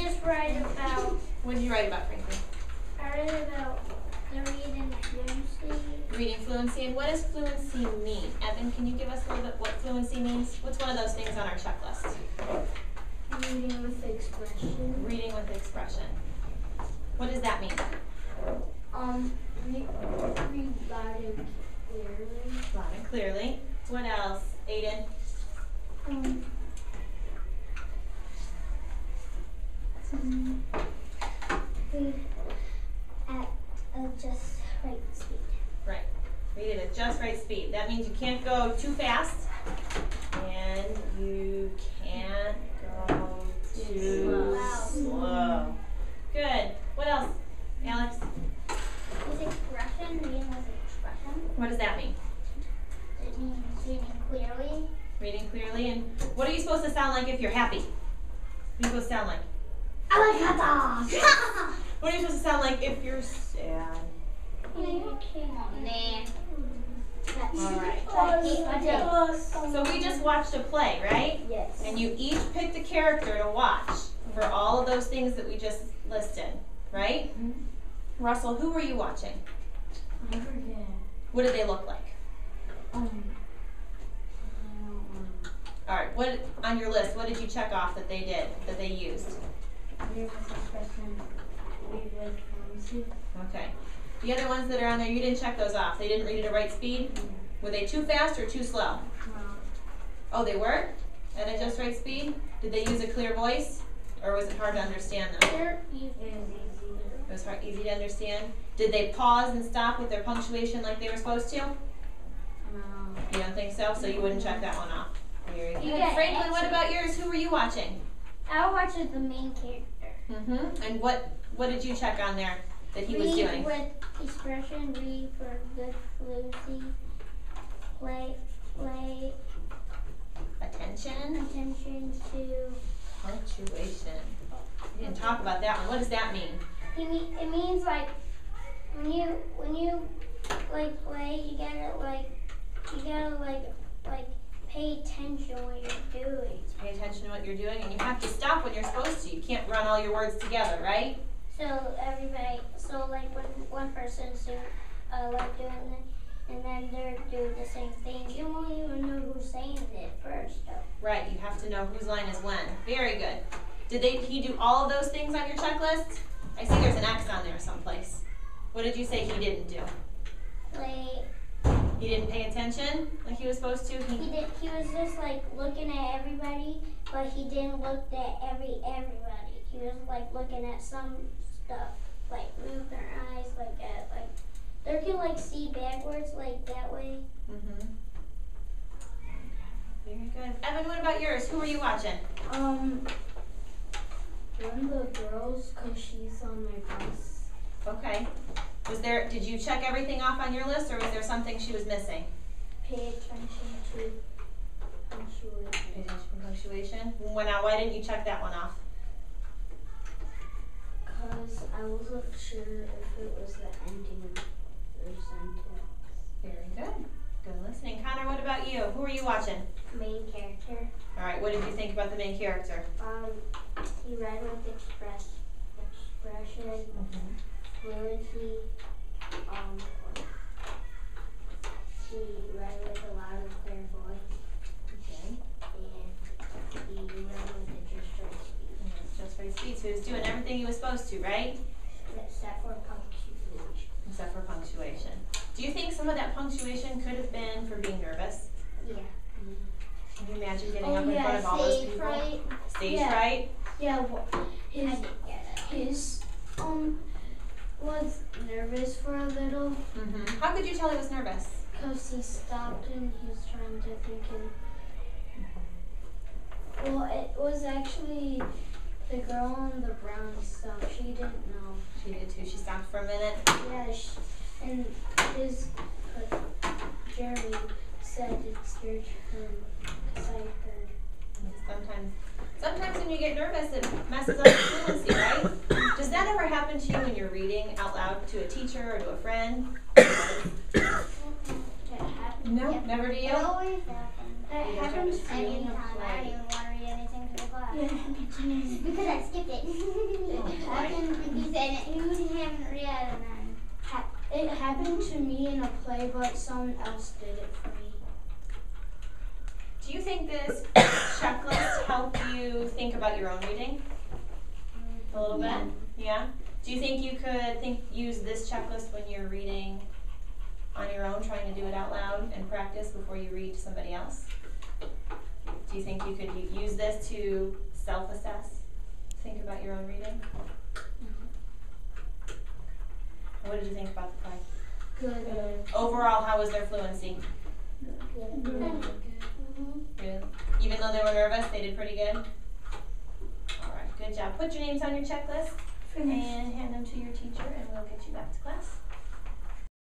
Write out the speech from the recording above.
just write about. What did you write about, Franklin? I read about the reading fluency. Reading fluency. And what does fluency mean? Evan, can you give us a little bit what fluency means? What's one of those things on our checklist? Reading with expression. Reading with expression. What does that mean? Read loud and clearly. Loud and clearly. What else, Aiden? Read at a just right speed. Right. Read it at just right speed. That means you can't go too fast and you can't go too slow. Good. What else, Alex? With expression, reading with expression. What does that mean? It means reading clearly. Reading clearly. And what are you supposed to sound like if you're happy? What are you supposed to sound like? What are you supposed to sound like if you're sad? Alright. So we just watched a play, right? Yes. And you each picked a character to watch for all of those things that we just listed, right? Mm-hmm. Russell, who were you watching? I forget. What did they look like? Alright, what on your list, what did you check off that they did, that they used? Read with expression, read with fluency. Okay. The other ones that are on there, you didn't check those off. They didn't read at a right speed? Were they too fast or too slow? Oh, they were? At a just right speed? Did they use a clear voice? Or was it hard to understand them? It It was easy to understand. Did they pause and stop with their punctuation like they were supposed to? No. You don't think so? So you wouldn't check that one off. Very good. You got Franklin, it. what about yours? Who were you watching? I watched the main character. Mm-hmm. And what did you check on there that he was doing? Read with expression, read for good fluency, play Attention. attention to. Punctuation. You didn't talk about that one. What does that mean? It means like when you like play, you gotta pay attention what you're doing. Pay attention to what you're doing, and you have to stop when you're supposed to. You can't run all your words together, right? So like when one person's doing doing it, and then they're doing the same thing, you won't even know who's saying it first. Though. Right. You have to know whose line is when. Very good. Did he do all of those things on your checklist? I see there's an X on there someplace. What did you say he didn't do? He didn't pay attention like he was supposed to? He was just like looking at everybody, but he didn't look at everybody. He was like looking at some stuff, like move their eyes like that, like they can like see backwards like that way. Mm-hmm. Very good. Evan, what about yours? Who were you watching? One of the girls, cause she's on my bus. Okay. Did you check everything off on your list, or was there something she was missing? Pay attention to punctuation. Pay attention to punctuation. Now, why didn't you check that one off? Cause I wasn't sure if it was the ending of the sentence. Very good. Good listening. Connor, what about you? Who were you watching? Main character. All right. What did you think about the main character? He read with expression, fluency. He read with a loud and clear voice. Okay. And he read with a just right speed. Just right speed. So he was doing everything he was supposed to, right? Except for punctuation. Except for punctuation. Do you think some of that punctuation could have been for being nervous? Yeah. Can you imagine getting up in front of all those people? Fright. Stage fright? Yeah, his was nervous for a little. Mm-hmm. How could you tell he was nervous? Because he stopped and he was trying to think. Well, it was actually the girl in the brown stuff. She didn't know. She did too. She stopped for a minute. Yeah, and his Jeremy said it's your turn. Because I heard. Sometimes when you get nervous, it messes up your fluency, right? Does that ever happen to you when you're reading out loud to a teacher or to a friend? No, never do you? It always happens. It happens Anytime. I don't even want to read anything to the class. Yeah. Because I skipped it. I can. He said you haven't read and then. It happened to me in a play, but someone else did it for me. Do you think this checklist helped you think about your own reading? A little bit? Yeah? Do you think you could use this checklist when you're reading on your own, trying to do it out loud and practice before you read to somebody else? Do you think you could use this to self-assess, think about your own reading? And what did you think about the play? Good. Overall, how was their fluency? Good. Good. Even though they were nervous, they did pretty good? Alright, good job. Put your names on your checklist and hand them to your teacher and we'll get you back to class.